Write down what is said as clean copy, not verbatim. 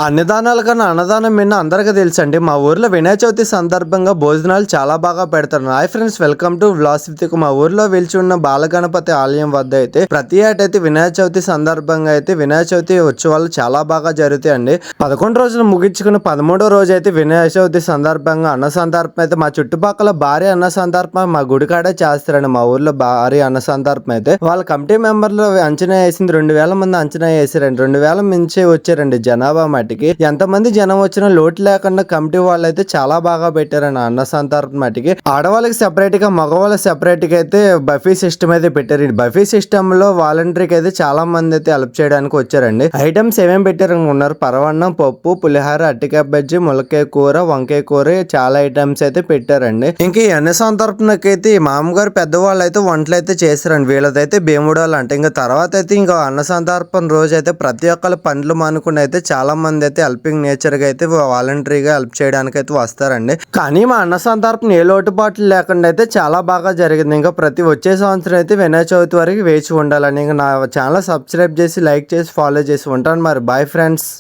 అన్నదానాల కన్నా అన్నదానం మిన్న అందరికీ తెలుసండి. మా ఊర్లో వినాయక చవితి సందర్భంగా భోజనాలు చాలా బాగా పెడతారు. Hi friends, welcome to vlogs with మా ఊర్లో వెలిచి ఉన్న బాలగణపతి ఆలయం వద్ద అయితే ప్రతి ఏటైతే వినాయక చవితి సందర్భంగా అయితే వినాయక చవితి ఉత్సవాలు చాలా బాగా జరుగుతాయండి. 11 రోజులు ముగించుకున్న 13వ రోజు అయితే వినాయక చవితి సందర్భంగా అన్న సందర్భం అయితే మా చుట్టుపక్కల భారీ అన్న సందర్భం మా గుడికాడే చేస్తారండి. మా ఊర్లో భారీ అన్న సందర్భం అయితే వాళ్ళ కమిటీ మెంబర్లు అంచనా వేసింది 2000 మంది అంచనా వేసారండి. 2000 మించి వచ్చారండి జనాభా మట్టి. ఎంతమంది జనం వచ్చినా లోటు లేకుండా కమిటీ వాళ్ళు అయితే చాలా బాగా పెట్టారండి అన్న సంతర్పణ మట్టికి. ఆడవాళ్ళకి సెపరేట్ గా, మగవాళ్ళకి సెపరేట్ గా అయితే బఫీ సిస్టమ్ అయితే పెట్టారు. ఈ బఫీ సిస్టమ్ లో వాలంటరీకి అయితే చాలా మంది అయితే హెల్ప్ చేయడానికి వచ్చారండి. ఐటమ్స్ ఏమేమి పెట్టారు ఉన్నారు, పరవన్నం, పప్పు, పులిహార, అట్టికాయ బజ్జి, ములక్కాయ కూర, వంకాయ కూర, చాలా ఐటమ్స్ అయితే పెట్టారండి. ఇంకా ఈ అన్న సంతర్పణకి అయితే ఈ మామగారు పెద్దవాళ్ళు అయితే వంటలు అయితే చేశారండి. వీళ్ళదైతే భీముడాలు అంటే ఇంకా తర్వాత అయితే ఇంకా అన్న సంతర్పణ రోజు అయితే ప్రతి ఒక్కరు పండ్లు మానుకుని అయితే చాలా మంది అయితే హెల్పింగ్ నేచర్ గా అయితే వాలంటరీగా హెల్ప్ చేయడానికి అయితే వస్తారండి. కానీ మా అన్న సంతర్పణ ఏ లోటుపాట్లు లేకుండా అయితే చాలా బాగా జరిగింది. ఇంకా ప్రతి వచ్చే సంవత్సరం అయితే వినాయక చవితి వరకు వేచి ఉండాలని ఇంకా నా ఛానల్ సబ్స్క్రైబ్ చేసి, లైక్ చేసి, ఫాలో చేసి ఉంటాను. మరి బాయ్ ఫ్రెండ్స్.